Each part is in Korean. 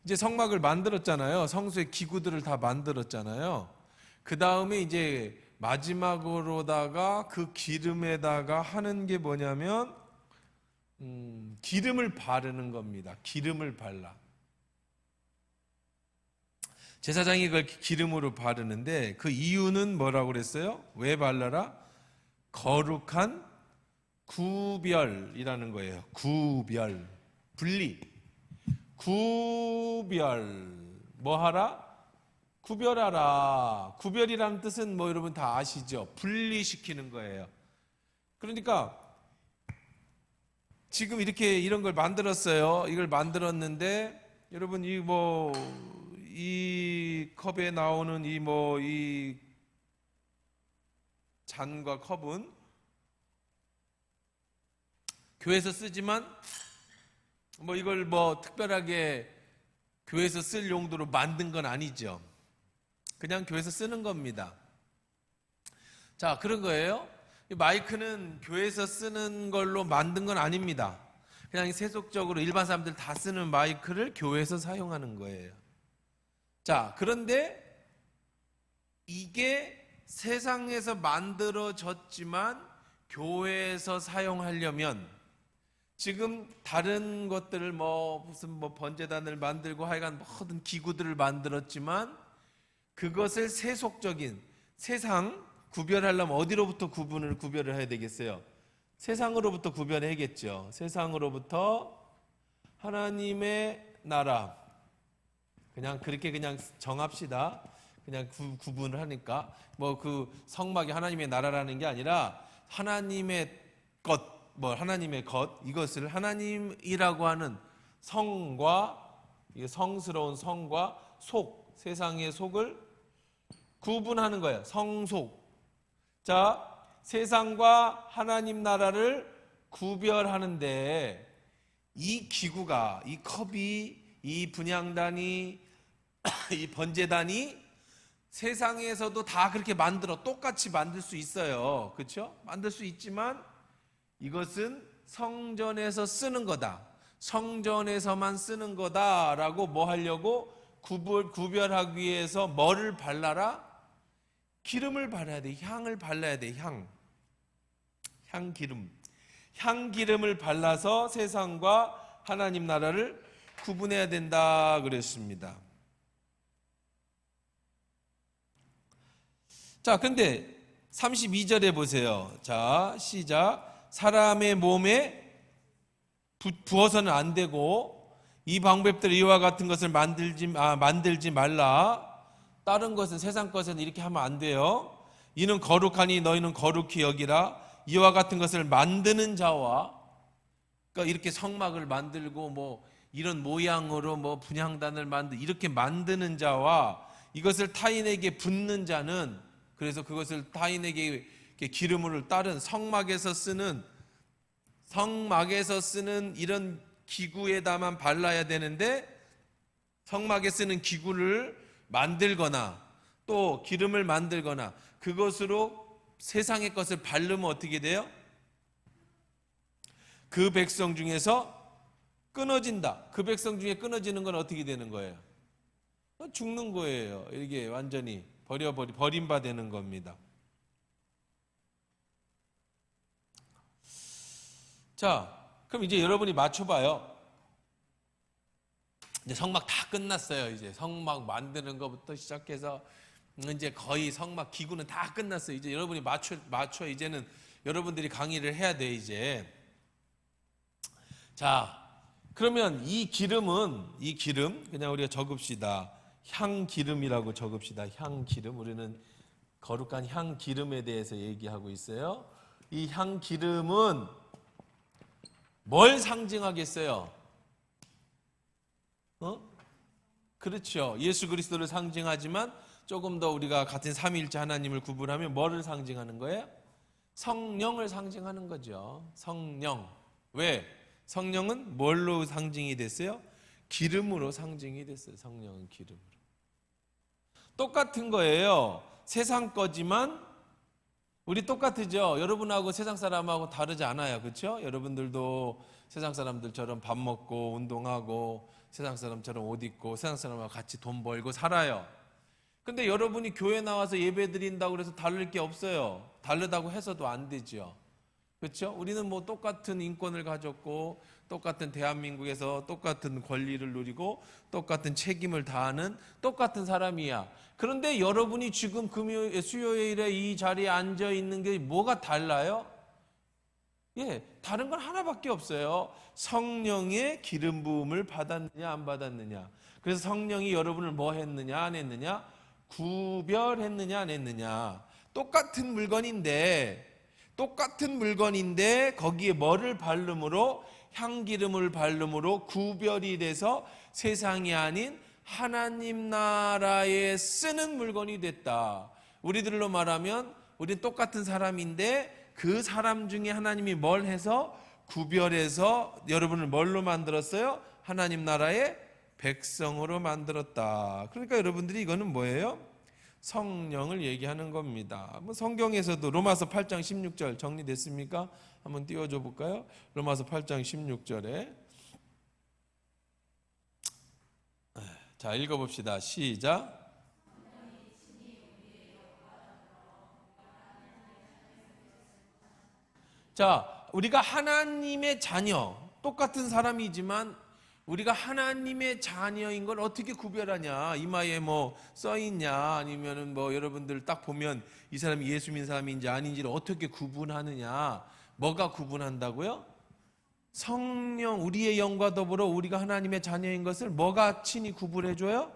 이제 성막을 만들었잖아요. 성소의 기구들을 다 만들었잖아요. 그 다음에 이제 마지막으로다가 그 기름에다가 하는 게 뭐냐면 기름을 바르는 겁니다. 기름을 발라. 제사장이 그걸 기름으로 바르는데 그 이유는 뭐라고 그랬어요? 왜 발라라? 거룩한 구별이라는 거예요. 구별, 분리, 구별. 뭐 하라? 구별하라. 구별이라는 뜻은 뭐 여러분 다 아시죠? 분리시키는 거예요. 그러니까 지금 이렇게 이런 걸 만들었어요. 이걸 만들었는데 여러분 이 컵에 나오는 이 잔과 컵은 교회에서 쓰지만 이걸 특별하게 교회에서 쓸 용도로 만든 건 아니죠. 그냥 교회에서 쓰는 겁니다. 자, 그런 거예요. 이 마이크는 교회에서 쓰는 걸로 만든 건 아닙니다. 그냥 세속적으로 일반 사람들 다 쓰는 마이크를 교회에서 사용하는 거예요. 자, 그런데 이게 세상에서 만들어졌지만 교회에서 사용하려면 지금 다른 것들을 무슨 번제단을 만들고 하여간 모든 기구들을 만들었지만 그것을 세속적인 세상 구별하려면 어디로부터 구별을 해야 되겠어요? 세상으로부터 구별해야겠죠. 세상으로부터 하나님의 나라. 그렇게 정합시다. 그냥 구분을 하니까 그 성막이 하나님의 나라라는 게 아니라 하나님의 하나님의 것, 이것을 하나님이라고 하는 성과 성스러운 성과 속, 세상의 속을 구분하는 거예요. 성속. 자, 세상과 하나님 나라를 구별하는데 이 기구가, 이 컵이, 이 분향단이, 이 번제단이 세상에서도 다 그렇게 똑같이 만들 수 있어요. 그렇죠? 만들 수 있지만 이것은 성전에서 쓰는 거다. 성전에서만 쓰는 거다라고 하려고 구별하기 위해서 뭐를 발라라? 기름을 발라야 돼. 향을 발라야 돼. 향기름. 향기름을 발라서 세상과 하나님 나라를 구분해야 된다 그랬습니다. 자, 근데 32절에 보세요. 자, 시작. 사람의 몸에 부어서는 안 되고 이 방법들 이와 같은 것을 만들지 말라. 다른 것은 세상 것은 이렇게 하면 안 돼요. 이는 거룩하니 너희는 거룩히 여기라. 이와 같은 것을 만드는 자와, 그러니까 이렇게 성막을 만들고 이런 모양으로 분향단을 이렇게 만드는 자와 이것을 타인에게 붓는 자는, 그래서 그것을 타인에게 기름을 따른 성막에서 쓰는 이런 기구에다만 발라야 되는데, 성막에 쓰는 기구를 만들거나 또 기름을 만들거나 그것으로 세상의 것을 바르면 어떻게 돼요? 그 백성 중에서 끊어진다. 그 백성 중에 끊어지는 건 어떻게 되는 거예요? 죽는 거예요. 이게 완전히 버림받는 겁니다. 자, 그럼 이제 여러분이 맞춰봐요. 이제 성막 다 끝났어요. 이제 성막 만드는 것부터 시작해서 이제 거의 성막 기구는 다 끝났어요. 이제 여러분이 맞춰 이제는 여러분들이 강의를 해야 돼 이제. 자, 그러면 이 기름 그냥 우리가 적읍시다. 향기름이라고 적읍시다. 향기름. 우리는 거룩한 향기름에 대해서 얘기하고 있어요. 이 향기름은 뭘 상징하겠어요? 그렇죠. 예수 그리스도를 상징하지만 조금 더 우리가 같은 삼위일체 하나님을 구분하면 뭐를 상징하는 거예요? 성령을 상징하는 거죠. 성령. 왜? 성령은 뭘로 상징이 됐어요? 기름으로 상징이 됐어요. 성령은 기름으로. 똑같은 거예요. 세상 거지만 우리 똑같으죠. 여러분하고 세상 사람하고 다르지 않아요. 그렇죠? 여러분들도 세상 사람들처럼 밥 먹고 운동하고 세상 사람처럼 옷 입고 세상 사람과 같이 돈 벌고 살아요. 근데 여러분이 교회 나와서 예배 드린다고 해서 다를 게 없어요. 다르다고 해서도 안 되죠. 그렇죠? 우리는 뭐 똑같은 인권을 가졌고 똑같은 대한민국에서 똑같은 권리를 누리고 똑같은 책임을 다하는 똑같은 사람이야. 그런데 여러분이 지금 수요일에 이 자리에 앉아 있는 게 뭐가 달라요? 예, 다른 건 하나밖에 없어요. 성령의 기름 부음을 받았느냐 안 받았느냐. 그래서 성령이 여러분을 뭐 했느냐 안 했느냐, 구별했느냐 안 했느냐. 똑같은 물건인데 거기에 뭐를 바름으로, 향기름을 바름으로 구별이 돼서 세상이 아닌 하나님 나라에 쓰는 물건이 됐다. 우리들로 말하면 우리는 똑같은 사람인데 그 사람 중에 하나님이 뭘 해서 구별해서 여러분을 뭘로 만들었어요? 하나님 나라의 백성으로 만들었다. 그러니까 여러분들이 이거는 뭐예요? 성령을 얘기하는 겁니다. 성경에서도 로마서 8장 16절 정리됐습니까? 한번 띄워줘 볼까요? 로마서 8장 16절에 자, 읽어봅시다. 시작. 자, 우리가 하나님의 자녀, 똑같은 사람이지만 우리가 하나님의 자녀인 걸 어떻게 구별하냐? 이마에 뭐 써있냐? 아니면은 뭐 여러분들 딱 보면 이 사람이 예수 믿는 사람인지 아닌지를 어떻게 구분하느냐? 뭐가 구분한다고요? 성령, 우리의 영과 더불어 우리가 하나님의 자녀인 것을 뭐가 친히 구분해줘요?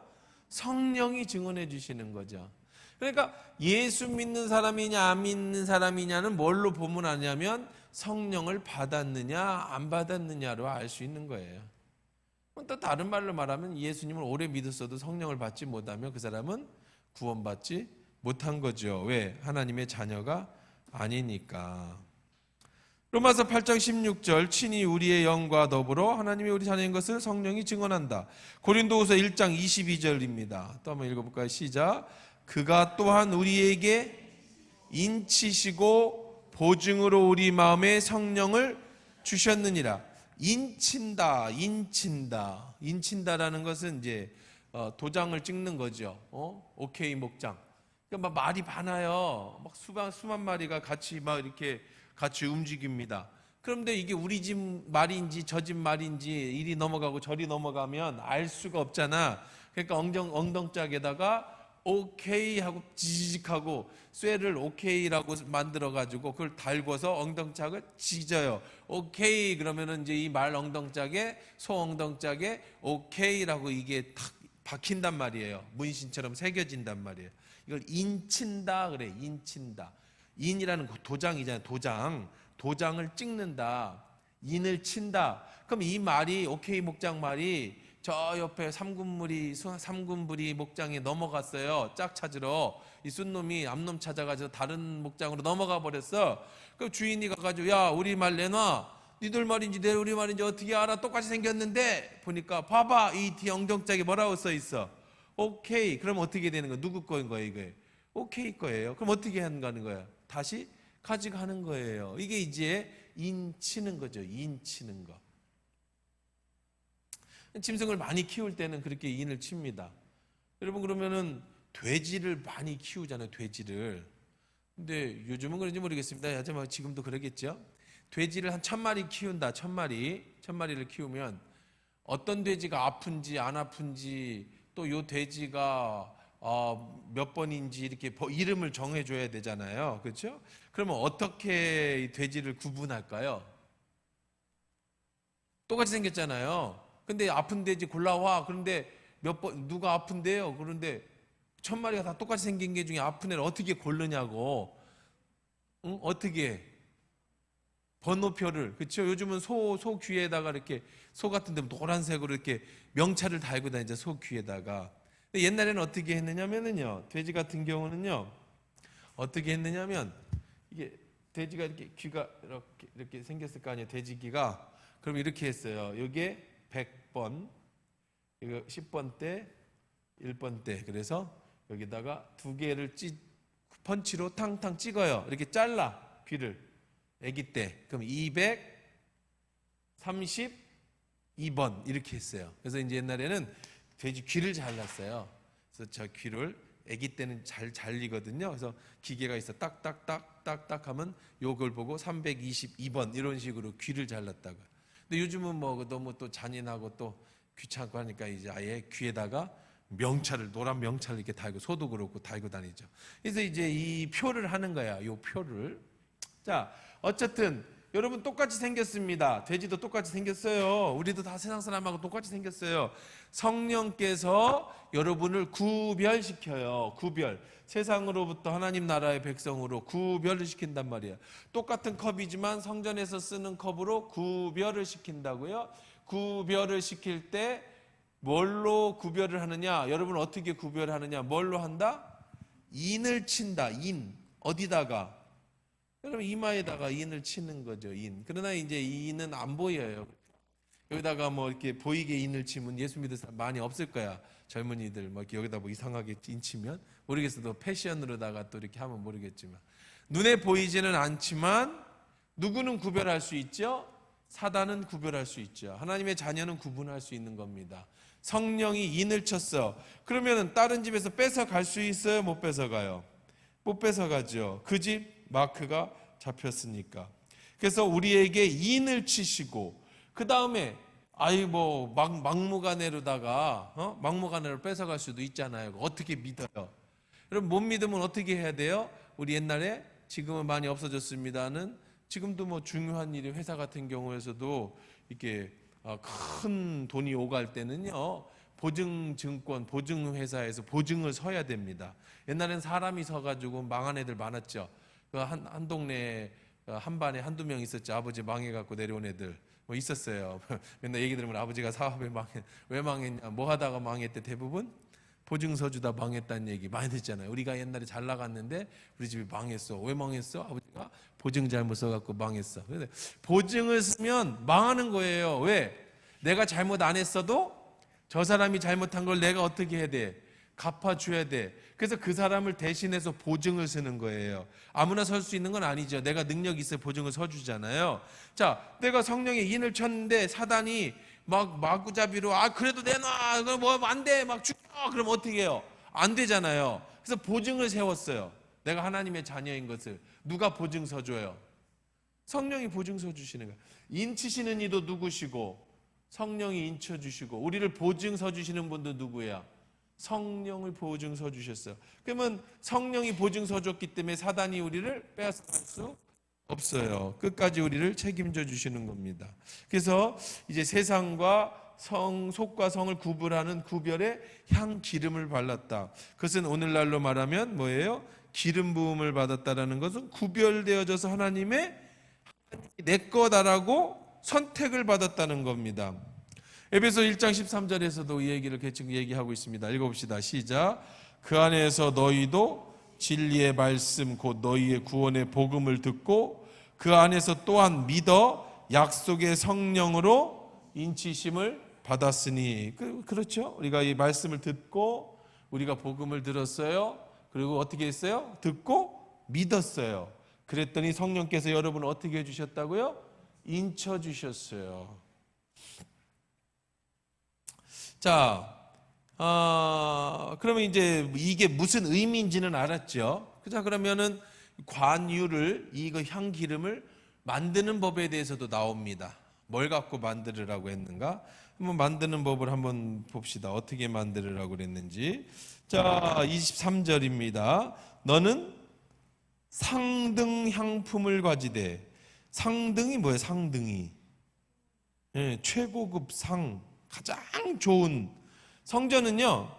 성령이 증언해 주시는 거죠. 그러니까 예수 믿는 사람이냐 안 믿는 사람이냐는 뭘로 보문하냐면 성령을 받았느냐 안 받았느냐로 알 수 있는 거예요. 또 다른 말로 말하면 예수님을 오래 믿었어도 성령을 받지 못하면 그 사람은 구원받지 못한 거죠. 왜? 하나님의 자녀가 아니니까. 로마서 8장 16절 친히 우리의 영과 더불어 하나님이 우리 자녀인 것을 성령이 증언한다. 고린도후서 1장 22절입니다. 또 한번 읽어볼까요? 시작. 그가 또한 우리에게 인치시고 보증으로 우리 마음에 성령을 주셨느니라. 인친다라는 것은 이제 도장을 찍는 거죠. 오케이 목장. 그러니까 막 말이 많아요. 막 수만 마리가 같이 막 이렇게 같이 움직입니다. 그런데 이게 우리 집 말인지 저 집 말인지 이리 넘어가고 저리 넘어가면 알 수가 없잖아. 그러니까 엉덩짝에다가 오케이 하고 지직하고 쇠를 오케이라고 만들어가지고 그걸 달궈서 엉덩짝을 찢어요. 오케이 그러면은 이제 이 말 엉덩짝에 소 엉덩짝에 오케이라고 이게 탁 박힌단 말이에요. 문신처럼 새겨진단 말이에요. 이걸 인친다 그래. 인친다. 인이라는 도장이잖아요. 도장을 찍는다. 인을 친다. 그럼 이 말이 오케이 목장 말이 저 옆에 삼군부리 목장에 넘어갔어요. 짝 찾으러. 이 쏜놈이 암놈 찾아가지고 다른 목장으로 넘어가 버렸어. 그 주인이 가가지고 야 우리 말 내놔. 니들 말인지 내 우리 말인지 어떻게 알아? 똑같이 생겼는데 보니까 봐봐 이 뒤 엉덩짝에 뭐라고 써 있어? 오케이. 그럼 어떻게 되는 거야? 누구 거인 거예요 이게? 오케이 거예요. 그럼 어떻게 하는 거야? 다시 가져가는 거예요. 이게 이제 인치는 거죠. 인치는 거. 짐승을 많이 키울 때는 그렇게 인을 칩니다. 여러분 그러면은 돼지를 많이 키우잖아요. 돼지를. 근데 요즘은 그런지 모르겠습니다. 하지만 지금도 그러겠죠. 돼지를 한 1000마리 키운다. 1000마리를 키우면 어떤 돼지가 아픈지 안 아픈지 또 요 돼지가 몇 번인지 이렇게 이름을 정해줘야 되잖아요. 그렇죠? 그러면 어떻게 돼지를 구분할까요? 똑같이 생겼잖아요. 근데 아픈 돼지 골라와. 그런데 누가 아픈데요? 그런데 1000마리가 다 똑같이 생긴 게 중에 아픈 애를 어떻게 고르냐고. 응? 어떻게? 번호표를. 그렇죠? 요즘은 소 귀에다가 이렇게 소 같은 데 노란색으로 이렇게 명찰을 달고 다니죠. 소 귀에다가. 근데 옛날에는 어떻게 했느냐면요. 돼지 같은 경우는요. 어떻게 했느냐면 이게 돼지가 이렇게 귀가 이렇게 생겼을 거 아니에요. 돼지 귀가. 그럼 이렇게 했어요. 이게 100번, 이거 10번 때, 1번 때. 그래서 여기다가 두 개를 펀치로 탕탕 찍어요. 이렇게 잘라 귀를. 아기 때. 그럼 230 2번 이렇게 했어요. 그래서 이제 옛날에는 돼지 귀를 잘랐어요. 그래서 저 귀를 아기 때는 잘 잘리거든요. 그래서 기계가 있어 딱딱딱딱딱 하면 요걸 보고 322번 이런 식으로 귀를 잘랐다가. 근데 요즘은 뭐 너무 또 잔인하고 또 귀찮고 하니까 이제 아예 귀에다가 명찰을 노란 명찰을 이렇게 달고 소도 그렇고 달고 다니죠. 그래서 이제 이 표를 하는 거야. 요 표를. 자, 어쨌든 여러분 똑같이 생겼습니다. 돼지도 똑같이 생겼어요. 우리도 다 세상 사람하고 똑같이 생겼어요. 성령께서 여러분을 구별시켜요. 구별. 세상으로부터 하나님 나라의 백성으로 구별을 시킨단 말이에요. 똑같은 컵이지만 성전에서 쓰는 컵으로 구별을 시킨다고요. 구별을 시킬 때 뭘로 구별을 하느냐? 여러분 어떻게 구별하느냐? 뭘로 한다? 인을 친다. 인. 어디다가? 여러분 이마에다가 인을 치는 거죠. 인. 그러나 이제 이 인은 안 보여요. 여기다가 뭐 이렇게 보이게 인을 치면 예수 믿을 사람 많이 없을 거야. 젊은이들 뭐 이렇게 여기다 뭐 이상하게 인 치면 모르겠어도 패션으로다가 또 이렇게 하면 모르겠지만 눈에 보이지는 않지만 누구는 구별할 수 있죠? 사단은 구별할 수 있죠. 하나님의 자녀는 구분할 수 있는 겁니다. 성령이 인을 쳤어. 그러면 다른 집에서 뺏어 갈 수 있어요? 못 뺏어 가요? 못 뺏어 가죠. 그 집 마크가 잡혔으니까. 그래서 우리에게 인을 치시고 그 다음에 아이 뭐 막무가내로다가 막무가내로 뺏어갈 수도 있잖아요. 어떻게 믿어요? 여러분 못 믿으면 어떻게 해야 돼요? 우리 옛날에 지금은 많이 없어졌습니다는 지금도 뭐 중요한 일이 회사 같은 경우에서도 이렇게 큰 돈이 오갈 때는요 보증증권 보증회사에서 보증을 서야 됩니다. 옛날엔 사람이 서가지고 망한 애들 많았죠. 한 동네에 한 반에 한두 명 있었죠. 아버지 망해갖고 내려온 애들 뭐 있었어요. 맨날 얘기 들으면 아버지가 사업에 왜 망했냐 뭐 하다가 망했대. 대부분 보증서 주다 망했다는 얘기 많이 듣잖아요. 우리가 옛날에 잘 나갔는데 우리 집이 망했어. 왜 망했어? 아버지가 보증 잘못 써갖고 망했어. 그래서 보증을 쓰면 망하는 거예요. 왜? 내가 잘못 안 했어도 저 사람이 잘못한 걸 내가 어떻게 해야 돼? 갚아줘야 돼. 그래서 그 사람을 대신해서 보증을 쓰는 거예요. 아무나 설 수 있는 건 아니죠. 내가 능력 있어야 보증을 서주잖아요. 자, 내가 성령의 인을 쳤는데 사단이 막 마구잡이로 그래도 내놔 그럼 뭐 안 돼 막 죽여 그럼 어떻게 해요? 안 되잖아요. 그래서 보증을 세웠어요. 내가 하나님의 자녀인 것을 누가 보증 서줘요? 성령이 보증 서주시는 거예요. 인 치시는 이도 누구시고 성령이 인 쳐주시고 우리를 보증 서주시는 분도 누구야? 성령을 보증 서주셨어요. 그러면 성령이 보증 서줬기 때문에 사단이 우리를 빼앗아갈 수 없어요. 끝까지 우리를 책임져 주시는 겁니다. 그래서 이제 세상과 속과 성을 구분하는 구별의 향 기름을 발랐다. 그것은 오늘날로 말하면 뭐예요? 기름 부음을 받았다라는 것은 구별되어져서 하나님의 내 거다라고 선택을 받았다는 겁니다. 에베소 1장 13절에서도 이 얘기를 계속 얘기하고 있습니다. 읽어봅시다. 시작. 그 안에서 너희도 진리의 말씀 곧 너희의 구원의 복음을 듣고 그 안에서 또한 믿어 약속의 성령으로 인치심을 받았으니 그렇죠? 우리가 이 말씀을 듣고 우리가 복음을 들었어요. 그리고 어떻게 했어요? 듣고 믿었어요. 그랬더니 성령께서 여러분을 어떻게 해주셨다고요? 인쳐주셨어요. 자, 그러면 이제 이게 무슨 의미인지는 알았죠. 자, 그러면은 관유를 이거 향기름을 만드는 법에 대해서도 나옵니다. 뭘 갖고 만들으라고 했는가? 한번 만드는 법을 한번 봅시다. 어떻게 만들으라고 그랬는지. 자, 23절입니다. 너는 상등 향품을 가지되. 상등이 뭐예요? 상등이. 네, 최고급 상. 가장 좋은 성전은요,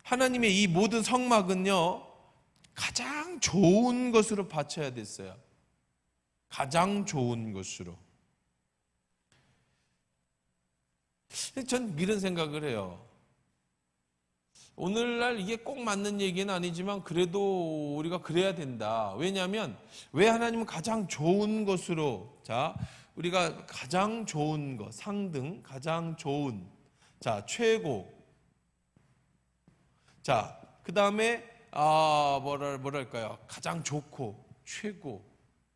하나님의 이 모든 성막은요, 가장 좋은 것으로 바쳐야 됐어요. 가장 좋은 것으로. 전 이런 생각을 해요. 오늘날 이게 꼭 맞는 얘기는 아니지만 그래도 우리가 그래야 된다. 왜냐하면 왜 하나님은 가장 좋은 것으로 우리가 가장 좋은 것, 상등, 가장 좋은, 최고. 그 다음에, 뭐랄까요. 가장 좋고, 최고.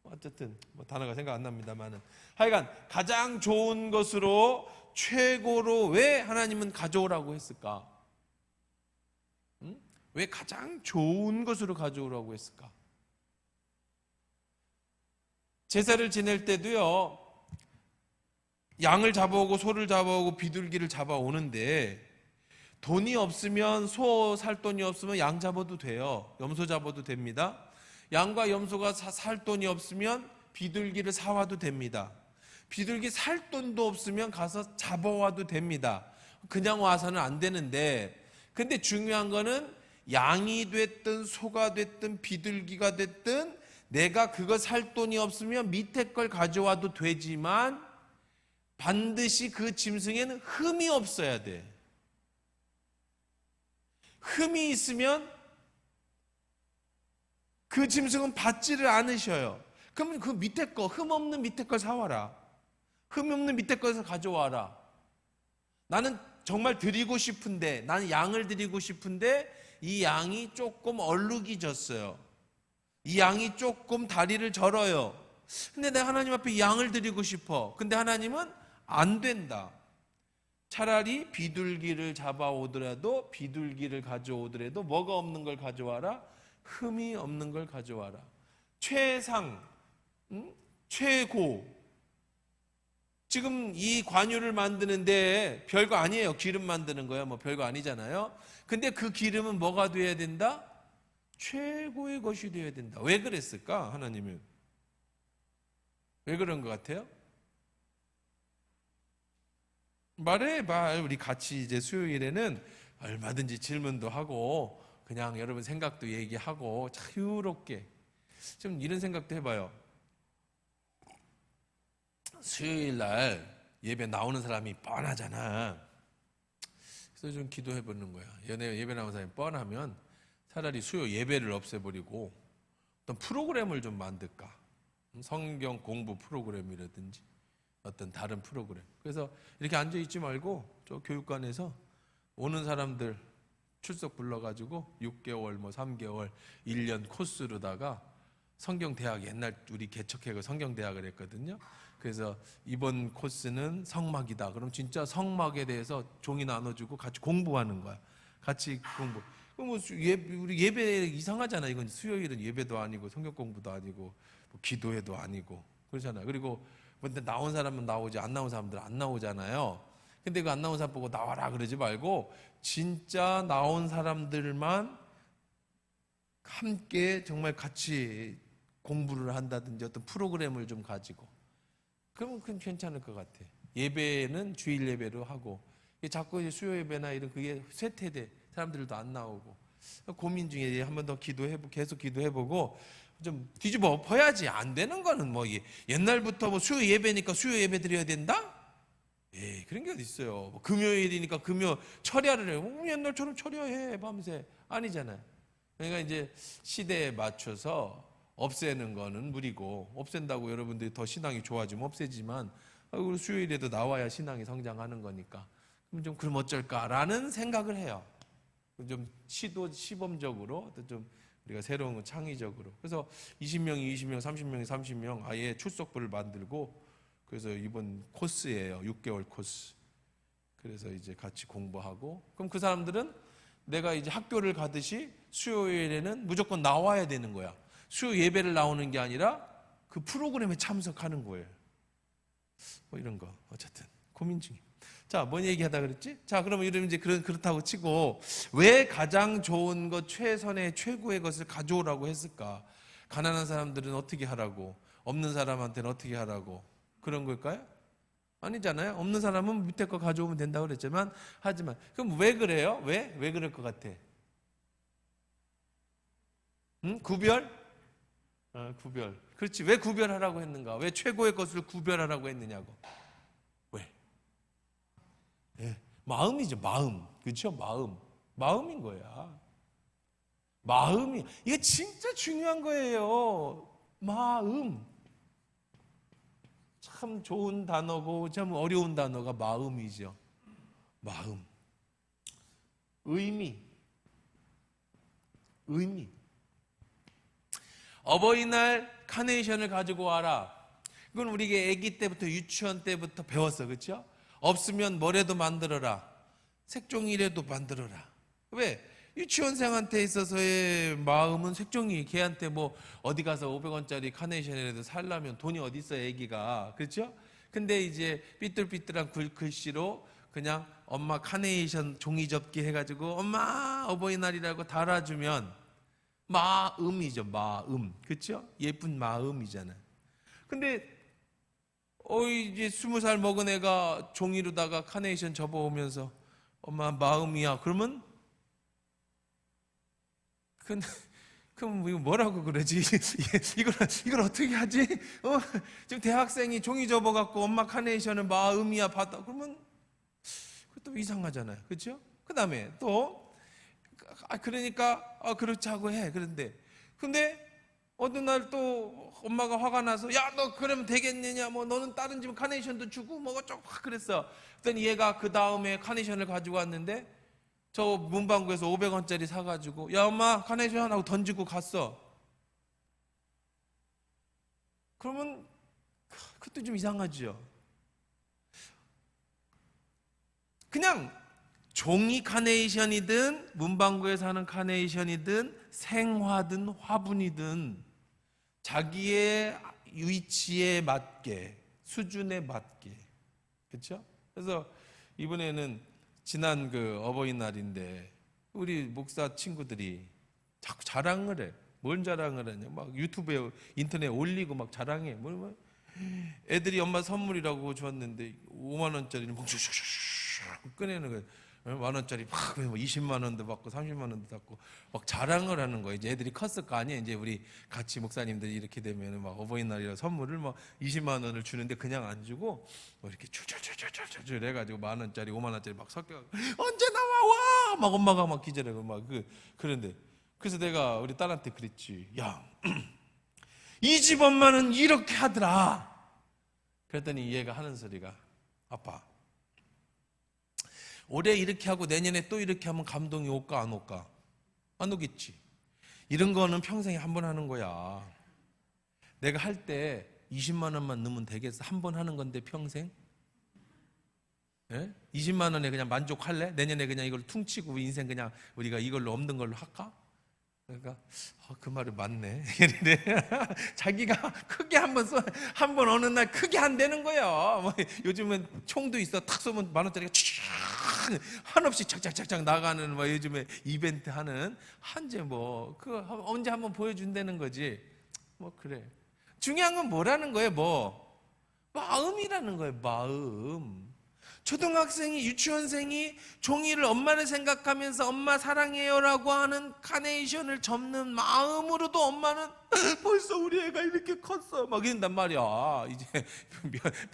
어쨌든, 단어가 생각 안 납니다만은. 하여간, 가장 좋은 것으로 최고로 왜 하나님은 가져오라고 했을까? 왜 가장 좋은 것으로 가져오라고 했을까? 제사를 지낼 때도요, 양을 잡아오고 소를 잡아오고 비둘기를 잡아오는데 돈이 없으면 소 살 돈이 없으면 양 잡아도 돼요. 염소 잡아도 됩니다. 양과 염소가 살 돈이 없으면 비둘기를 사와도 됩니다. 비둘기 살 돈도 없으면 가서 잡아와도 됩니다. 그냥 와서는 안 되는데, 근데 중요한 거는 양이 됐든 소가 됐든 비둘기가 됐든 내가 그거 살 돈이 없으면 밑에 걸 가져와도 되지만 반드시 그 짐승에는 흠이 없어야 돼. 흠이 있으면 그 짐승은 받지를 않으셔요. 그러면 그 밑에 거, 흠 없는 밑에 걸 사와라. 흠 없는 밑에 거에서 가져와라. 나는 정말 드리고 싶은데, 나는 양을 드리고 싶은데 이 양이 조금 얼룩이 졌어요. 이 양이 조금 다리를 절어요. 근데 내가 하나님 앞에 이 양을 드리고 싶어. 근데 하나님은 안 된다. 차라리 비둘기를 잡아오더라도, 비둘기를 가져오더라도 뭐가 없는 걸 가져와라? 흠이 없는 걸 가져와라. 최상, 최고. 지금 이 관유를 만드는데 별거 아니에요. 기름 만드는 거야. 뭐 별거 아니잖아요. 근데 그 기름은 뭐가 돼야 된다? 최고의 것이 되어야 된다. 왜 그랬을까? 하나님은 왜 그런 것 같아요? 말해봐. 우리 같이 이제 수요일에는 얼마든지 질문도 하고 그냥 여러분 생각도 얘기하고 자유롭게 좀 이런 생각도 해봐요. 수요일 날 예배 나오는 사람이 뻔하잖아. 그래서 좀 기도해 보는 거야. 예배 나오는 사람이 뻔하면 차라리 수요 예배를 없애버리고 어떤 프로그램을 좀 만들까? 성경 공부 프로그램이라든지 어떤 다른 프로그램. 그래서 이렇게 앉아 있지 말고 저 교육관에서 오는 사람들 출석 불러가지고 6개월, 뭐 3개월, 1년 코스로다가 성경대학, 옛날 우리 개척회가 성경대학을 했거든요. 그래서 이번 코스는 성막이다. 그럼 진짜 성막에 대해서 종이 나눠주고 같이 공부하는 거야. 같이 공부. 그럼 뭐 우리 예배 이상하잖아. 이건 수요일은 예배도 아니고 성경 공부도 아니고 뭐 기도회도 아니고 그렇잖아. 그리고 근데 나온 사람은 나오지 안 나온 사람들은 안 나오잖아요. 근데 그 안 나온 사람 보고 나와라 그러지 말고 진짜 나온 사람들만 함께 정말 같이 공부를 한다든지 어떤 프로그램을 좀 가지고 그러면 그건 괜찮을 것 같아. 예배는 주일 예배로 하고 자꾸 수요 예배나 이런 그게 쇠퇴돼. 사람들도 안 나오고 고민 중에 한 번 더 기도해보고 계속 기도해보고 좀 뒤집어 엎어야지. 안 되는 거는 뭐 옛날부터 뭐 수요 예배니까 수요 예배 드려야 된다? 예, 그런 게 어디 있어요. 뭐 금요일이니까 금요 철야를 해. 옛날처럼 철야해 밤새 아니잖아요. 그러니까 이제 시대에 맞춰서 없애는 거는 무리고 없앤다고 여러분들이 더 신앙이 좋아지면 없애지만 우리 수요일에도 나와야 신앙이 성장하는 거니까 그럼 어쩔까라는 생각을 해요. 좀 시범적으로 좀 우리가 새로운 창의적으로. 그래서 20명이 20명, 30명이 30명 아예 출석부를 만들고 그래서 이번 코스예요. 6개월 코스. 그래서 이제 같이 공부하고 그럼 그 사람들은 내가 이제 학교를 가듯이 수요일에는 무조건 나와야 되는 거야. 수요 예배를 나오는 게 아니라 그 프로그램에 참석하는 거예요. 뭐 이런 거 어쨌든 고민 중이에요. 자, 뭔 얘기하다 그랬지? 자, 그러면 이러면 이제 그렇다고 치고 왜 가장 좋은 것, 최선의 최고의 것을 가져오라고 했을까? 가난한 사람들은 어떻게 하라고? 없는 사람한테는 어떻게 하라고? 그런 걸까요? 아니잖아요. 없는 사람은 밑에 거 가져오면 된다고 그랬지만 하지만 그럼 왜 그래요? 왜 그럴 것 같아? 구별? 구별. 그렇지. 왜 구별하라고 했는가? 왜 최고의 것을 구별하라고 했느냐고. 왜? 예, 마음이죠. 마음. 그렇죠? 마음인 거야. 마음이. 이게 진짜 중요한 거예요. 마음. 참 좋은 단어고 참 어려운 단어가 마음이죠. 마음. 의미. 어버이날 카네이션을 가지고 와라. 이건 우리가 아기 때부터 유치원 때부터 배웠어. 그렇죠? 없으면 뭐라도 만들어라. 색종이라도 만들어라. 왜? 유치원생한테 있어서의 마음은 색종이. 걔한테 뭐 어디 가서 500원짜리 카네이션이라도 살려면 돈이 어디 있어, 애기가. 그렇죠? 근데 이제 삐뚤삐뚤한 글씨로 그냥 엄마 카네이션 종이 접기 해가지고 엄마 어버이날이라고 달아주면 마음이죠. 마음. 그렇죠? 예쁜 마음이잖아요. 근데 이제 20살 먹은 애가 종이로다가 카네이션 접어오면서 엄마 마음이야. 그러면 그럼 이거 뭐라고 그러지? 이걸 어떻게 하지? 지금 대학생이 종이 접어갖고 엄마 카네이션은 마음이야 받아. 그러면 그것도 이상하잖아요. 그렇죠? 그 다음에 또 그러니까 그렇자고 해. 근데 어느 날 또 엄마가 화가 나서 야, 너 그러면 되겠느냐? 뭐 너는 다른 집 카네이션도 주고 뭐 어쩌고 그랬어. 그랬더니 얘가 그 다음에 카네이션을 가지고 왔는데 저 문방구에서 500원짜리 사가지고 야, 엄마 카네이션 하고 던지고 갔어. 그러면 그것도 좀 이상하죠. 그냥 종이 카네이션이든 문방구에서 하는 카네이션이든 생화든 화분이든 자기의 위치에 맞게, 수준에 맞게. 그렇죠? 그래서 이번에는 지난 그 어버이날인데 우리 목사 친구들이 자꾸 자랑을 해. 뭔 자랑을 하냐? 막 유튜브에 인터넷에 올리고 막 자랑해. 뭐 애들이 엄마 선물이라고 줬는데 5만 원짜리를 막 꺼내는 거예요. 1만 원짜리 막 20만 원도 받고 30만 원도 받고 막 자랑을 하는 거예요. 이제 애들이 컸을 거 아니에요. 이제 우리 같이 목사님들이 이렇게 되면 막 어버이날이라 선물을 막 20만 원을 주는데 그냥 안 주고 뭐 이렇게 줄줄줄줄줄 해가지고 1만 원짜리 5만 원짜리 막 섞여 언제 나와 와! 막 엄마가 막 기절하고 막 그런데 그래서 내가 우리 딸한테 그랬지. 야, 이 집 엄마는 이렇게 하더라. 그랬더니 얘가 하는 소리가 아빠, 올해 이렇게 하고 내년에 또 이렇게 하면 감동이 올까 안 올까? 안 오겠지. 이런 거는 평생에 한 번 하는 거야. 내가 할 때 20만 원만 넣으면 되겠어? 한 번 하는 건데 평생? 예? 20만 원에 그냥 만족할래? 내년에 그냥 이걸 퉁치고 인생 그냥 우리가 이걸로 없는 걸로 할까? 그러니까 그 말이 맞네. 자기가 크게 한번 어느 날 크게 한다는 거예요. 뭐 요즘은 총도 있어. 탁 쏘면 1만 원짜리가 한없이 착착착착 나가는 뭐 요즘에 이벤트 하는 한제 뭐 그거 언제 한번 보여준다는 거지. 뭐 그래. 중요한 건 뭐라는 거예요? 뭐 마음이라는 거예요. 마음. 초등학생이 유치원생이 종이를 엄마를 생각하면서 엄마 사랑해요라고 하는 카네이션을 접는 마음으로도 엄마는 벌써 우리 애가 이렇게 컸어 막 이런단 말이야. 이제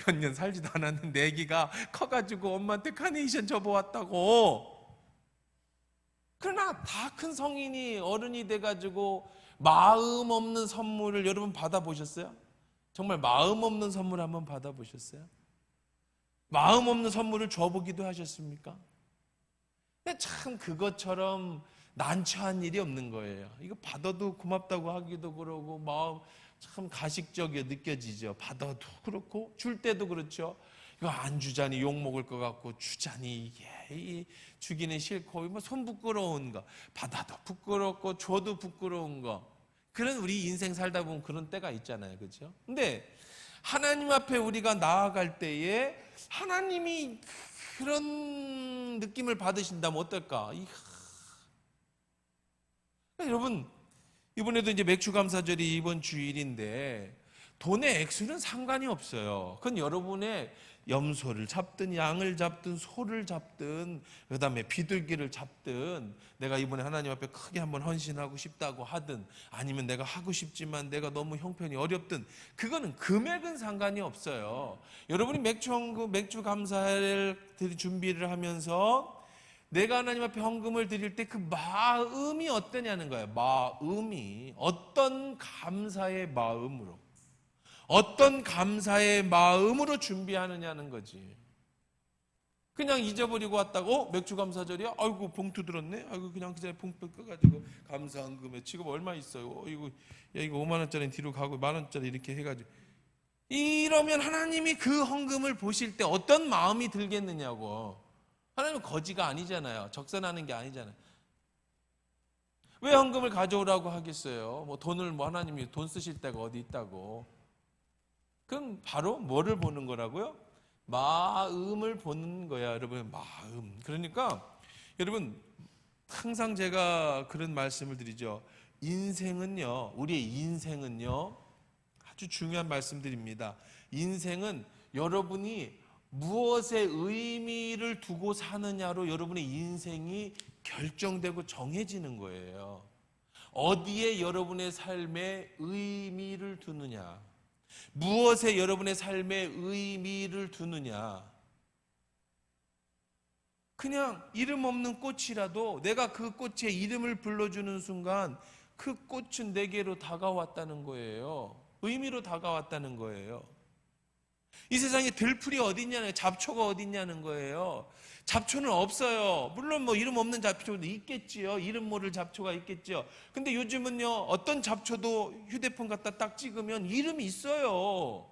몇 년 살지도 않았는데 애기가 커가지고 엄마한테 카네이션 접어왔다고. 그러나 다 큰 성인이 어른이 돼가지고 마음 없는 선물을 여러분 받아보셨어요? 정말 마음 없는 선물 한번 받아보셨어요? 마음 없는 선물을 줘보기도 하셨습니까? 근데 참 그것처럼 난처한 일이 없는 거예요. 이거 받아도 고맙다고 하기도 그러고 마음 참 가식적이게 느껴지죠. 받아도 그렇고 줄 때도 그렇죠. 이거 안 주자니 욕 먹을 것 같고 주자니 이게 주기는 싫고 뭐 손 부끄러운 거 받아도 부끄럽고 줘도 부끄러운 거 그런 우리 인생 살다 보면 그런 때가 있잖아요. 그렇죠? 근데 하나님 앞에 우리가 나아갈 때에 하나님이 그런 느낌을 받으신다면 어떨까? 여러분 이번에도 이제 맥주감사절이 이번 주일인데 돈의 액수는 상관이 없어요. 그건 여러분의 염소를 잡든 양을 잡든 소를 잡든 그다음에 비둘기를 잡든 내가 이번에 하나님 앞에 크게 한번 헌신하고 싶다고 하든 아니면 내가 하고 싶지만 내가 너무 형편이 어렵든 그거는 금액은 상관이 없어요. 여러분이 맥주 감사를 준비를 하면서 내가 하나님 앞에 헌금을 드릴 때 그 마음이 어떠냐는 거예요. 마음이 어떤 감사의 마음으로 어떤 감사의 마음으로 준비하느냐는 거지. 그냥 잊어버리고 왔다고 맥주 감사절이야? 아이고 봉투 들었네? 아이고 그냥 그 전에 봉투 꺼가지고 감사헌금에 지금 얼마 있어요? 이거 5만 원짜리 뒤로 가고 1만 원짜리 이렇게 해가지고 이러면 하나님이 그 헌금을 보실 때 어떤 마음이 들겠느냐고. 하나님은 거지가 아니잖아요. 적선하는 게 아니잖아요. 왜 헌금을 가져오라고 하겠어요? 뭐 돈을 뭐 하나님이 돈 쓰실 때가 어디 있다고. 그럼 바로 뭐를 보는 거라고요? 마음을 보는 거야, 여러분. 마음. 그러니까 여러분, 항상 제가 그런 말씀을 드리죠. 인생은요, 우리의 인생은요, 아주 중요한 말씀드립니다. 인생은 여러분이 무엇에 의미를 두고 사느냐로 여러분의 인생이 결정되고 정해지는 거예요. 어디에 여러분의 삶에 의미를 두느냐, 무엇에 여러분의 삶에 의미를 두느냐. 그냥 이름 없는 꽃이라도 내가 그 꽃에 이름을 불러주는 순간 그 꽃은 내게로 다가왔다는 거예요. 의미로 다가왔다는 거예요. 이 세상에 들풀이 어딨냐는, 잡초가 어딨냐는 거예요. 잡초는 없어요. 물론 뭐 이름 없는 잡초도 있겠지요. 이름 모를 잡초가 있겠지요. 근데 요즘은요, 어떤 잡초도 휴대폰 갖다 딱 찍으면 이름이 있어요.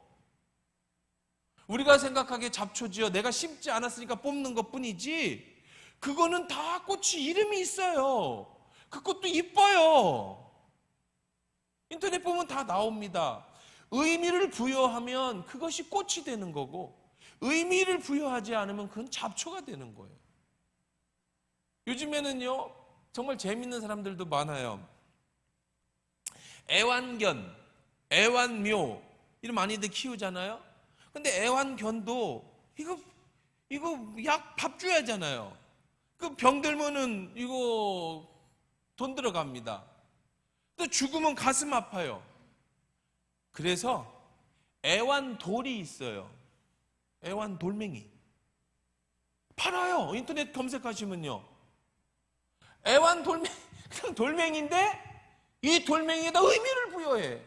우리가 생각하기에 잡초지요, 내가 심지 않았으니까 뽑는 것 뿐이지, 그거는 다 꽃이 이름이 있어요. 그 꽃도 이뻐요. 인터넷 보면 다 나옵니다. 의미를 부여하면 그것이 꽃이 되는 거고, 의미를 부여하지 않으면 그건 잡초가 되는 거예요. 요즘에는요, 정말 재밌는 사람들도 많아요. 애완견, 애완묘 이런 많이들 키우잖아요. 근데 애완견도 이거 약 밥 줘야 하잖아요. 그 병 들면은 이거 돈 들어갑니다. 또 죽으면 가슴 아파요. 그래서 애완돌이 있어요. 애완돌멩이 팔아요. 인터넷 검색하시면요. 애완돌멩이, 그냥 돌멩이인데 이 돌멩이에다 의미를 부여해.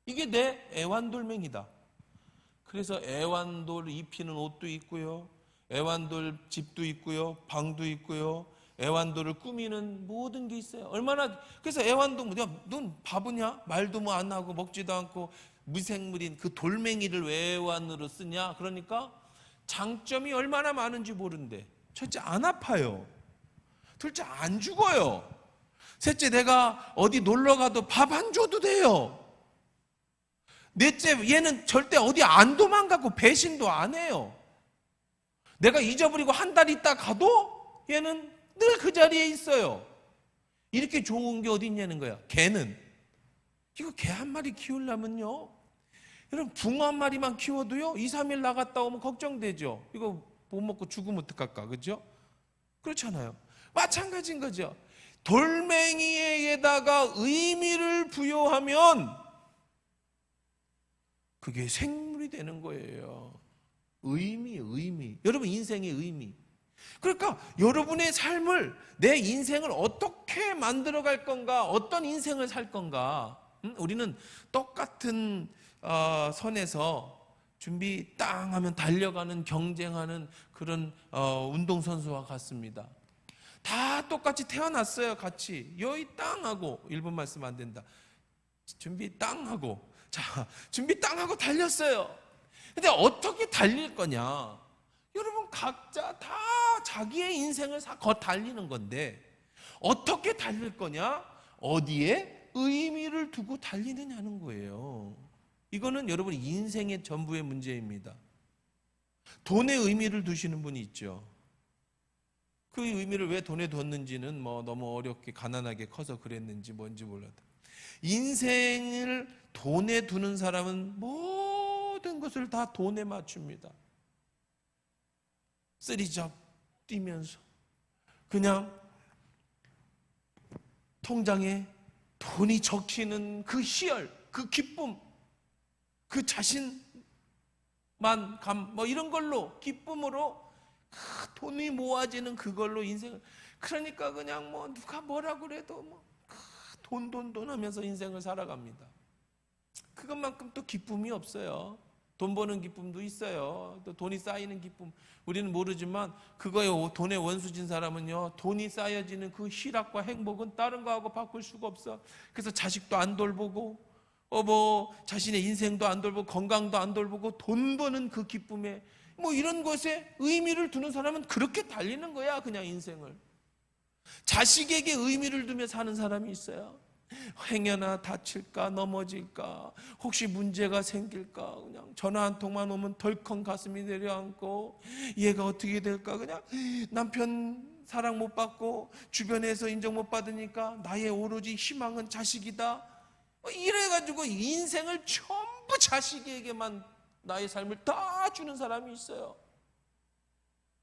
이게 내 애완돌멩이다. 그래서 애완돌 입히는 옷도 있고요, 애완돌 집도 있고요, 방도 있고요, 애완돌을 꾸미는 모든 게 있어요. 얼마나, 그래서 애완돌, 넌 바보냐? 말도 뭐 안 하고 먹지도 않고 무생물인 그 돌멩이를 왜 애완으로 쓰냐? 그러니까 장점이 얼마나 많은지 모른대. 첫째, 안 아파요. 둘째, 안 죽어요. 셋째, 내가 어디 놀러 가도 밥 안 줘도 돼요. 넷째, 얘는 절대 어디 안 도망가고 배신도 안 해요. 내가 잊어버리고 한 달 있다 가도 얘는 늘 그 자리에 있어요. 이렇게 좋은 게 어디 있냐는 거야. 개는, 이거 개 한 마리 키우려면요, 여러분, 붕어 한 마리만 키워도요 2, 3일 나갔다 오면 걱정되죠. 이거 못 먹고 죽으면 어떡할까, 그죠? 그렇잖아요. 마찬가지인 거죠. 돌멩이에다가 의미를 부여하면 그게 생물이 되는 거예요. 의미. 여러분, 인생의 의미. 그러니까 여러분의 삶을, 내 인생을 어떻게 만들어갈 건가, 어떤 인생을 살 건가. 우리는 똑같은 선에서 준비 땅 하면 달려가는, 경쟁하는 그런 운동선수와 같습니다. 다 똑같이 태어났어요. 같이 여의 땅하고, 일본 말씀 안 된다, 준비 땅하고, 자, 준비 땅하고 달렸어요. 근데 어떻게 달릴 거냐? 여러분, 각자 다 자기의 인생을 달리는 건데 어떻게 달릴 거냐? 어디에 의미를 두고 달리느냐는 거예요. 이거는 여러분 인생의 전부의 문제입니다. 돈에 의미를 두시는 분이 있죠. 그 의미를 왜 돈에 뒀는지는 뭐 너무 어렵게 가난하게 커서 그랬는지 뭔지 몰라도, 인생을 돈에 두는 사람은 모든 것을 다 돈에 맞춥니다. 쓰리잡 뛰면서 그냥 통장에 돈이 적히는 그 희열, 그 기쁨, 그 자신만감, 뭐 이런 걸로, 기쁨으로 돈이 모아지는 그걸로 인생을, 그러니까 그냥 뭐 누가 뭐라 그래도 뭐 돈 하면서 인생을 살아갑니다. 그것만큼 또 기쁨이 없어요. 돈 버는 기쁨도 있어요. 또 돈이 쌓이는 기쁨, 우리는 모르지만 그거에 돈에 원수진 사람은요, 돈이 쌓여지는 그 희락과 행복은 다른 거하고 바꿀 수가 없어. 그래서 자식도 안 돌보고 뭐 자신의 인생도 안 돌보고 건강도 안 돌보고 돈 버는 그 기쁨에 뭐 이런 것에 의미를 두는 사람은 그렇게 달리는 거야, 그냥 인생을. 자식에게 의미를 두며 사는 사람이 있어요. 행여나 다칠까 넘어질까 혹시 문제가 생길까 그냥 전화 한 통만 오면 덜컹 가슴이 내려앉고 얘가 어떻게 될까, 그냥 남편 사랑 못 받고 주변에서 인정 못 받으니까 나의 오로지 희망은 자식이다, 이래가지고 인생을 전부 자식에게만 나의 삶을 다 주는 사람이 있어요.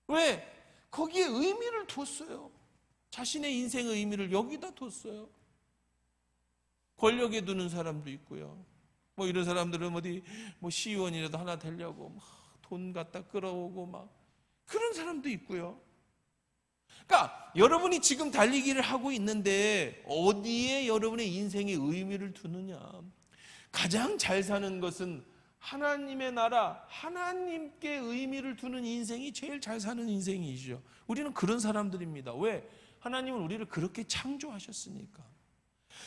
왜? 거기에 의미를 뒀어요. 자신의 인생의 의미를 여기다 뒀어요. 권력에 두는 사람도 있고요. 뭐 이런 사람들은 어디 뭐 시의원이라도 하나 되려고 막 돈 갖다 끌어오고 막 그런 사람도 있고요. 그러니까 여러분이 지금 달리기를 하고 있는데 어디에 여러분의 인생의 의미를 두느냐. 가장 잘 사는 것은 하나님의 나라, 하나님께 의미를 두는 인생이 제일 잘 사는 인생이죠. 우리는 그런 사람들입니다. 왜? 하나님은 우리를 그렇게 창조하셨으니까.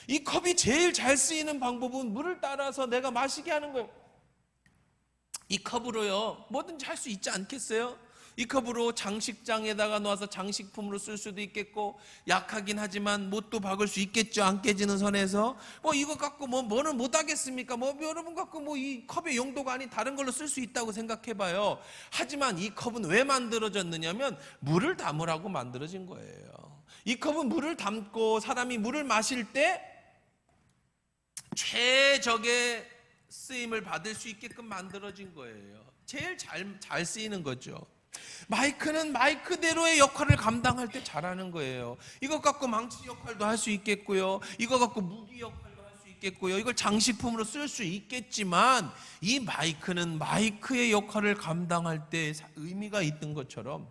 이 컵이 제일 잘 쓰이는 방법은 물을 따라서 내가 마시게 하는 거예요. 이 컵으로요 뭐든지 할 수 있지 않겠어요? 이 컵으로 장식장에다가 놓아서 장식품으로 쓸 수도 있겠고, 약하긴 하지만 못도 박을 수 있겠죠, 안 깨지는 선에서. 뭐 이거 갖고 뭐는 못 하겠습니까? 뭐 여러분 갖고 뭐 이 컵의 용도가 아닌 다른 걸로 쓸 수 있다고 생각해봐요. 하지만 이 컵은 왜 만들어졌느냐면 물을 담으라고 만들어진 거예요. 이 컵은 물을 담고 사람이 물을 마실 때 최적의 쓰임을 받을 수 있게끔 만들어진 거예요. 제일 잘 쓰이는 거죠. 마이크는 마이크대로의 역할을 감당할 때 잘하는 거예요. 이것 갖고 망치 역할도 할 수 있겠고요, 이거 갖고 무기 역할도 할 수 있겠고요, 이걸 장식품으로 쓸 수 있겠지만 이 마이크는 마이크의 역할을 감당할 때 의미가 있는 것처럼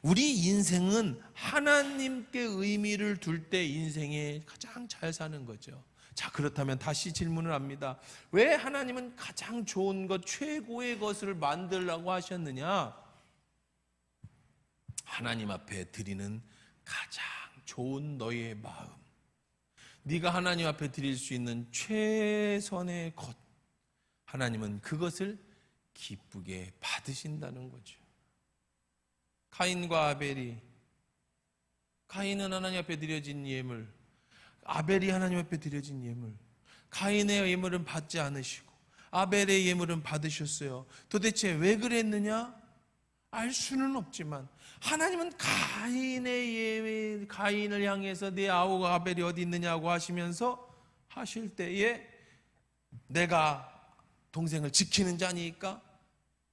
우리 인생은 하나님께 의미를 둘 때 인생에 가장 잘 사는 거죠. 자, 그렇다면 다시 질문을 합니다. 왜 하나님은 가장 좋은 것, 최고의 것을 만들라고 하셨느냐? 하나님 앞에 드리는 가장 좋은 너의 마음, 네가 하나님 앞에 드릴 수 있는 최선의 것, 하나님은 그것을 기쁘게 받으신다는 거죠. 가인과 아벨이, 가인은 하나님 앞에 드려진 예물, 아벨이 하나님 앞에 드려진 예물, 가인의 예물은 받지 않으시고 아벨의 예물은 받으셨어요. 도대체 왜 그랬느냐? 알 수는 없지만 하나님은 가인을 향해서 네 아우가 아벨이 어디 있느냐고 하시면서 하실 때에 내가 동생을 지키는 자니까,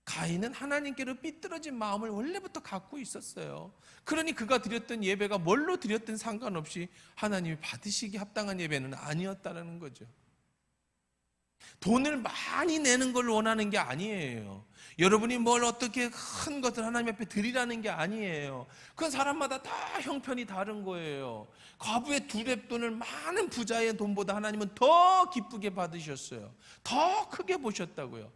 가인은 하나님께로 삐뚤어진 마음을 원래부터 갖고 있었어요. 그러니 그가 드렸던 예배가 뭘로 드렸든 상관없이 하나님이 받으시기 합당한 예배는 아니었다는 거죠. 돈을 많이 내는 걸 원하는 게 아니에요. 여러분이 뭘 어떻게 큰 것을 하나님 앞에 드리라는 게 아니에요. 그건 사람마다 다 형편이 다른 거예요. 과부의 2렙돈을 많은 부자의 돈보다 하나님은 더 기쁘게 받으셨어요. 더 크게 보셨다고요.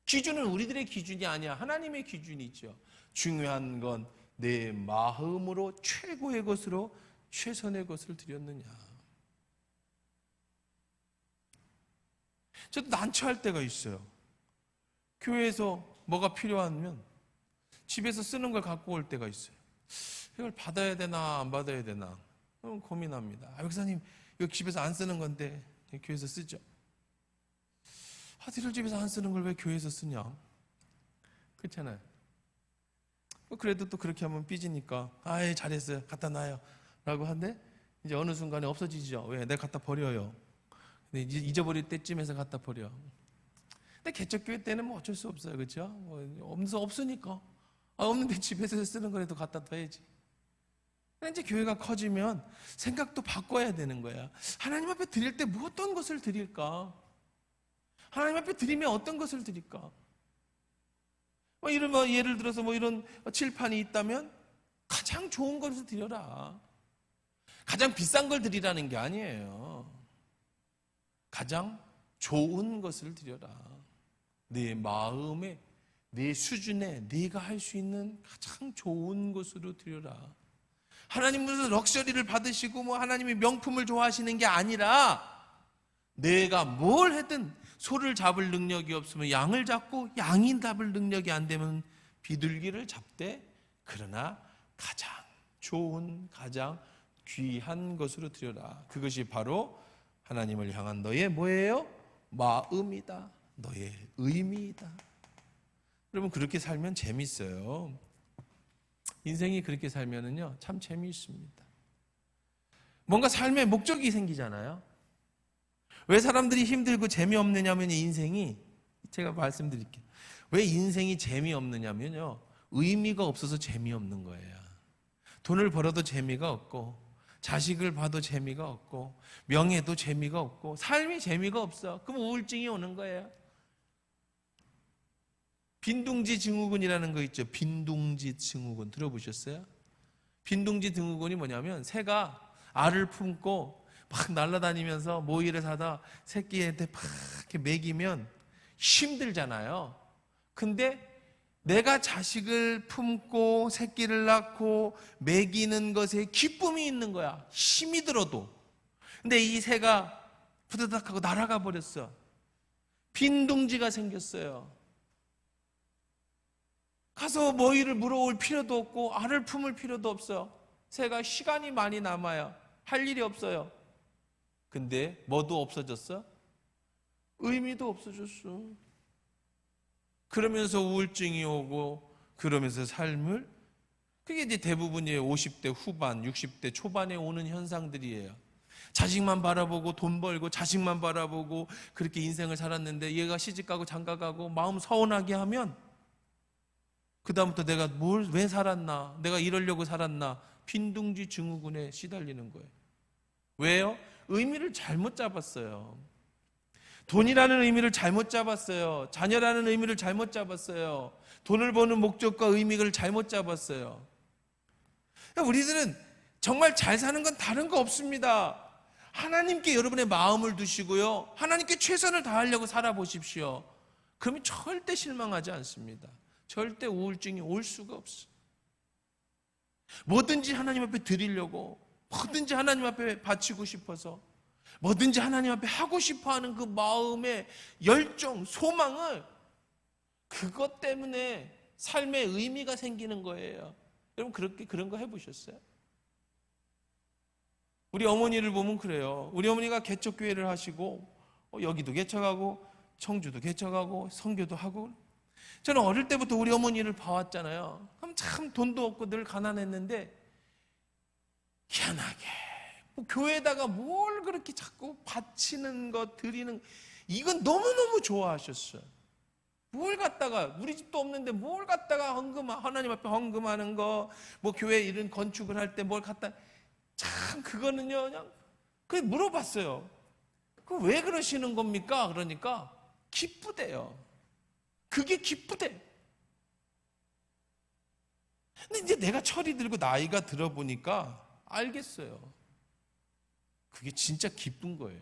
기준은 우리들의 기준이 아니야. 하나님의 기준이죠. 중요한 건 내 마음으로 최고의 것으로 최선의 것을 드렸느냐. 저도 난처할 때가 있어요. 교회에서 뭐가 필요하면 집에서 쓰는 걸 갖고 올 때가 있어요. 이걸 받아야 되나 안 받아야 되나 고민합니다. 목사님, 이거 집에서 안 쓰는 건데 교회에서 쓰죠. 아들을 집에서 안 쓰는 걸 왜 교회에서 쓰냐? 그렇잖아요. 그래도 또 그렇게 하면 삐지니까 아예 잘했어요, 갖다 놔요 라고 하는데 이제 어느 순간에 없어지죠. 왜? 내가 갖다 버려요. 근데 이제 잊어버릴 때쯤에서 갖다 버려. 근데 개척교회 때는 뭐 어쩔 수 없어요. 그렇죠? 없으니까 없는데 집에서 쓰는 거라도 갖다 둬야지. 이제 교회가 커지면 생각도 바꿔야 되는 거야. 하나님 앞에 드릴 때 뭐 어떤 것을 드릴까? 하나님 앞에 드리면 어떤 것을 드릴까? 예를 들어서 이런 칠판이 있다면 가장 좋은 것을 드려라. 가장 비싼 걸 드리라는 게 아니에요. 가장 좋은 것을 드려라. 내 마음에, 내 수준에 네가 할 수 있는 가장 좋은 것으로 드려라. 하나님 무슨 럭셔리를 받으시고 하나님의 명품을 좋아하시는 게 아니라 내가 뭘 하든 소를 잡을 능력이 없으면 양을 잡고, 양이 잡을 능력이 안 되면 비둘기를 잡되, 그러나 가장 좋은, 가장 귀한 것으로 드려라. 그것이 바로 하나님을 향한 너의 뭐예요? 마음이다. 너의 의미이다. 여러분, 그렇게 살면 재밌어요. 인생이 그렇게 살면은요, 참 재미있습니다. 뭔가 삶의 목적이 생기잖아요. 왜 사람들이 힘들고 재미없느냐면, 인생이, 제가 말씀드릴게요. 왜 인생이 재미없느냐면요, 의미가 없어서 재미없는 거예요. 돈을 벌어도 재미가 없고, 자식을 봐도 재미가 없고, 명예도 재미가 없고, 삶이 재미가 없어. 그럼 우울증이 오는 거예요. 빈둥지 증후군이라는 거 있죠. 빈둥지 증후군 들어보셨어요? 빈둥지 증후군이 뭐냐면, 새가 알을 품고 막 날아다니면서 모이를 사다 새끼한테 막 이렇게 먹이면 힘들잖아요. 근데 내가 자식을 품고 새끼를 낳고 먹이는 것에 기쁨이 있는 거야. 힘이 들어도. 근데 이 새가 푸드닥 하고 날아가 버렸어. 빈둥지가 생겼어요. 가서 모이를 물어올 필요도 없고 알을 품을 필요도 없어요. 새가 시간이 많이 남아요. 할 일이 없어요. 근데 뭐도 없어졌어? 의미도 없어졌어. 그러면서 우울증이 오고, 그러면서 삶을, 그게 이제 대부분이 50대 후반, 60대 초반에 오는 현상들이에요. 자식만 바라보고 돈 벌고 자식만 바라보고 그렇게 인생을 살았는데, 얘가 시집가고 장가가고 마음 서운하게 하면 그다음부터 내가 왜 살았나, 내가 이러려고 살았나, 빈둥지 증후군에 시달리는 거예요. 왜요? 의미를 잘못 잡았어요. 돈이라는 의미를 잘못 잡았어요. 자녀라는 의미를 잘못 잡았어요. 돈을 버는 목적과 의미를 잘못 잡았어요. 우리들은 정말 잘 사는 건 다른 거 없습니다. 하나님께 여러분의 마음을 두시고요, 하나님께 최선을 다하려고 살아보십시오. 그러면 절대 실망하지 않습니다. 절대 우울증이 올 수가 없어요. 뭐든지 하나님 앞에 드리려고, 뭐든지 하나님 앞에 바치고 싶어서, 뭐든지 하나님 앞에 하고 싶어하는 그 마음의 열정, 소망을, 그것 때문에 삶의 의미가 생기는 거예요. 여러분, 그런 거 해보셨어요? 우리 어머니를 보면 그래요. 우리 어머니가 개척교회를 하시고, 여기도 개척하고 청주도 개척하고 선교도 하고. 저는 어릴 때부터 우리 어머니를 봐왔잖아요. 그럼 참 돈도 없고 늘 가난했는데, 희한하게 교회에다가 뭘 그렇게 자꾸 바치는 거, 드리는, 이건 너무너무 좋아하셨어요. 뭘 갖다가, 우리 집도 없는데 뭘 갖다가 하나님 앞에 헌금하는 거, 뭐 교회 이런 건축을 할 때 뭘 갖다, 참 그거는요, 그냥 그냥 물어봤어요. 그 왜 그러시는 겁니까? 그러니까 기쁘대요. 그게 기쁘대. 근데 이제 내가 철이 들고 나이가 들어보니까 알겠어요. 그게 진짜 기쁜 거예요.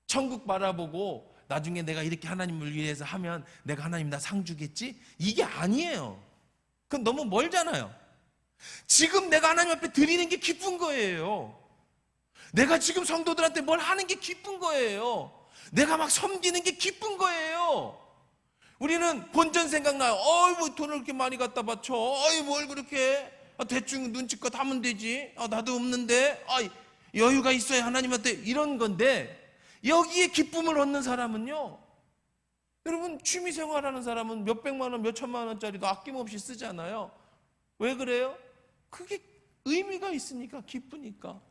천국 바라보고 나중에 내가 이렇게 하나님을 위해서 하면 내가 하나님 나 상 주겠지? 이게 아니에요. 그건 너무 멀잖아요. 지금 내가 하나님 앞에 드리는 게 기쁜 거예요. 내가 지금 성도들한테 뭘 하는 게 기쁜 거예요. 내가 막 섬기는 게 기쁜 거예요. 우리는 본전 생각나요. 뭐 돈을 그렇게 많이 갖다 바쳐. 뭘 그렇게 대충 눈치껏 하면 되지. 나도 없는데. 여유가 있어야 하나님한테, 이런 건데, 여기에 기쁨을 얻는 사람은요, 여러분, 취미생활하는 사람은 몇백만 원, 몇천만 원짜리도 아낌없이 쓰잖아요. 왜 그래요? 그게 의미가 있으니까, 기쁘니까.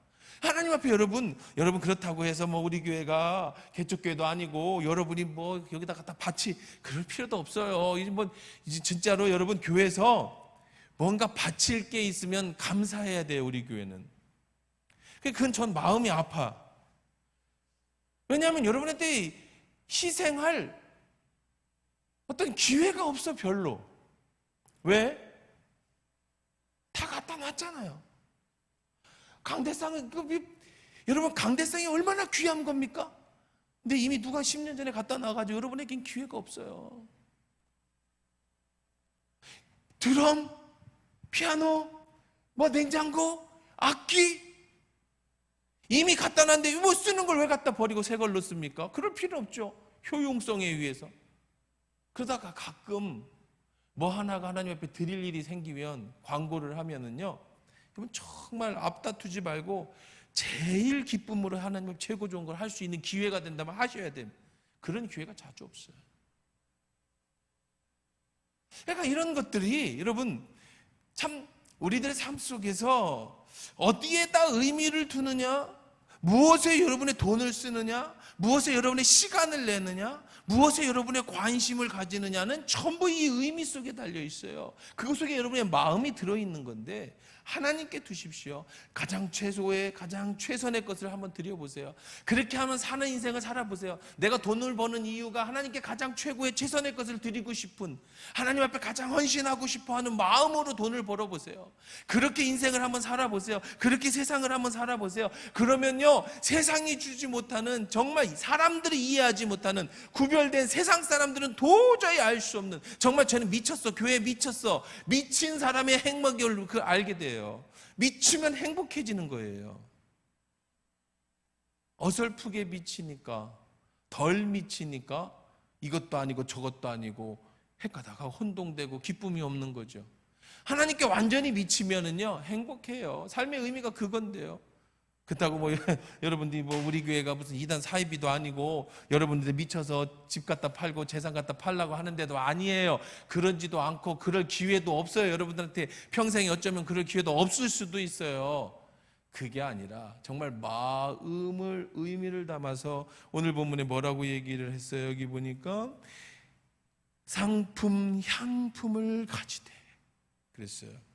하나님 앞에 여러분 그렇다고 해서 뭐 우리 교회가 개척교회도 아니고 여러분이 뭐 여기다 갖다 바치, 그럴 필요도 없어요. 이제 진짜로 여러분 교회에서 뭔가 바칠 게 있으면 감사해야 돼요. 우리 교회는. 그건 전 마음이 아파. 왜냐하면 여러분한테 희생할 어떤 기회가 없어. 별로. 왜? 다 갖다 놨잖아요. 강대상은, 여러분, 강대상이 얼마나 귀한 겁니까? 근데 이미 누가 10년 전에 갖다 놔가지고 여러분에겐 기회가 없어요. 드럼, 피아노, 뭐 냉장고, 악기, 이미 갖다 놨는데 뭐 쓰는 걸 왜 갖다 버리고 새 걸로 씁니까? 그럴 필요 없죠. 효용성에 의해서. 그러다가 가끔 뭐 하나가 하나님 앞에 드릴 일이 생기면 광고를 하면은요, 그러면 정말 앞다투지 말고 제일 기쁨으로 하나님 앞에 최고 좋은 걸 할 수 있는 기회가 된다면 하셔야 됩니다. 그런 기회가 자주 없어요. 그러니까 이런 것들이 여러분 참 우리들의 삶 속에서 어디에다 의미를 두느냐, 무엇에 여러분의 돈을 쓰느냐, 무엇에 여러분의 시간을 내느냐, 무엇에 여러분의 관심을 가지느냐는 전부 이 의미 속에 달려 있어요. 그것 속에 여러분의 마음이 들어있는 건데 하나님께 두십시오. 가장 최소의, 가장 최선의 것을 한번 드려보세요. 그렇게 하면 사는 인생을 살아보세요. 내가 돈을 버는 이유가 하나님께 가장 최고의 최선의 것을 드리고 싶은, 하나님 앞에 가장 헌신하고 싶어하는 마음으로 돈을 벌어보세요. 그렇게 인생을 한번 살아보세요. 그렇게 세상을 한번 살아보세요. 그러면요, 세상이 주지 못하는, 정말 사람들이 이해하지 못하는, 구별된 세상 사람들은 도저히 알 수 없는, 정말 저는 미쳤어, 교회에 미쳤어, 미친 사람의 행복을 알게 돼요. 미치면 행복해지는 거예요. 어설프게 미치니까, 덜 미치니까 이것도 아니고 저것도 아니고 헷가다가 혼동되고 기쁨이 없는 거죠. 하나님께 완전히 미치면은요, 행복해요. 삶의 의미가 그건데요. 그렇다고 뭐 여러분들이 뭐 우리 교회가 무슨 이단 사이비도 아니고 여러분들이 미쳐서 집 갖다 팔고 재산 갖다 팔라고 하는데도 아니에요. 그런지도 않고 그럴 기회도 없어요. 여러분들한테 평생에 어쩌면 그럴 기회도 없을 수도 있어요. 그게 아니라 정말 마음을, 의미를 담아서 오늘 본문에 뭐라고 얘기를 했어요? 여기 보니까 상품, 향품을 가지되 그랬어요.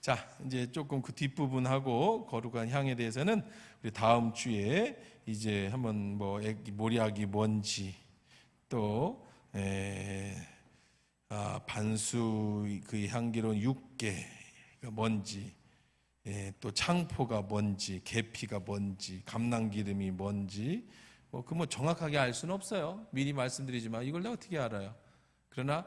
자, 이제 조금 그 뒷부분하고 거룩한 향에 대해서는 우리 다음 주에 이제 한번 뭐 모략이 뭔지, 또 반수 그 향기로운 육계가 뭔지, 또 창포가 뭔지, 계피가 뭔지, 감람기름이 뭔지 뭐 정확하게 알 수는 없어요. 미리 말씀드리지만 이걸 내가 어떻게 알아요? 그러나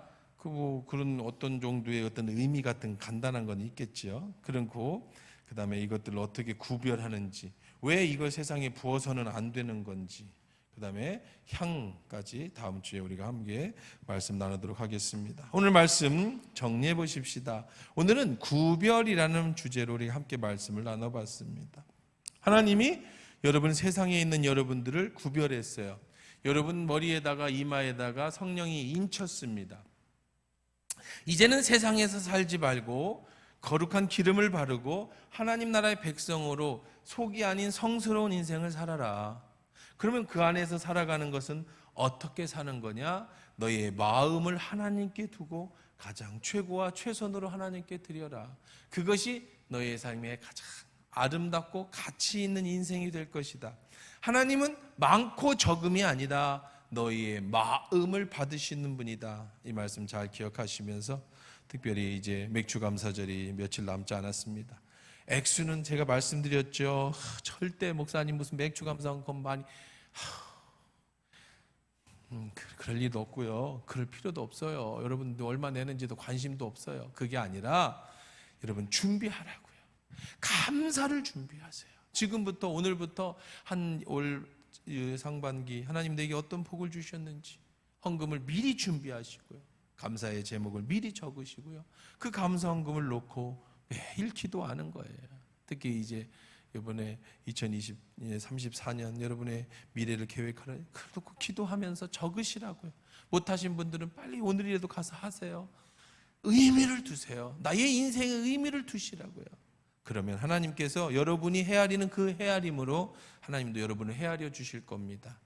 그런 어떤 정도의 어떤 의미 같은 간단한 건 있겠지요. 그렇고 그다음에 이것들을 어떻게 구별하는지, 왜 이걸 세상에 부어서는 안 되는 건지, 그다음에 향까지 다음 주에 우리가 함께 말씀 나누도록 하겠습니다. 오늘 말씀 정리해 보십시다. 오늘은 구별이라는 주제로 우리 함께 말씀을 나눠봤습니다. 하나님이 여러분 세상에 있는 여러분들을 구별했어요. 여러분 머리에다가 이마에다가 성령이 인쳤습니다. 이제는 세상에서 살지 말고 거룩한 기름을 바르고 하나님 나라의 백성으로 속이 아닌 성스러운 인생을 살아라. 그러면 그 안에서 살아가는 것은 어떻게 사는 거냐? 너의 마음을 하나님께 두고 가장 최고와 최선으로 하나님께 드려라. 그것이 너의 삶의 가장 아름답고 가치 있는 인생이 될 것이다. 하나님은 많고 적음이 아니다. 너희의 마음을 받으시는 분이다. 이 말씀 잘 기억하시면서 특별히 이제 맥주 감사절이 며칠 남지 않았습니다. 액수는 제가 말씀드렸죠. 절대 목사님 무슨 맥주 감사한 것 많이 그럴 일도 없고요. 그럴 필요도 없어요. 여러분들 얼마 내는지도 관심도 없어요. 그게 아니라 여러분 준비하라고요. 감사를 준비하세요. 지금부터, 오늘부터 올 상반기 하나님 내게 어떤 복을 주셨는지 헌금을 미리 준비하시고요. 감사의 제목을 미리 적으시고요. 그 감사 헌금을 놓고 매일 기도하는 거예요. 특히 이제 이번에 2034년 여러분의 미래를 계획하라. 그렇고 기도하면서 적으시라고요. 못하신 분들은 빨리 오늘이라도 가서 하세요. 의미를 두세요. 나의 인생에 의미를 두시라고요. 그러면 하나님께서 여러분이 헤아리는 그 헤아림으로 하나님도 여러분을 헤아려 주실 겁니다.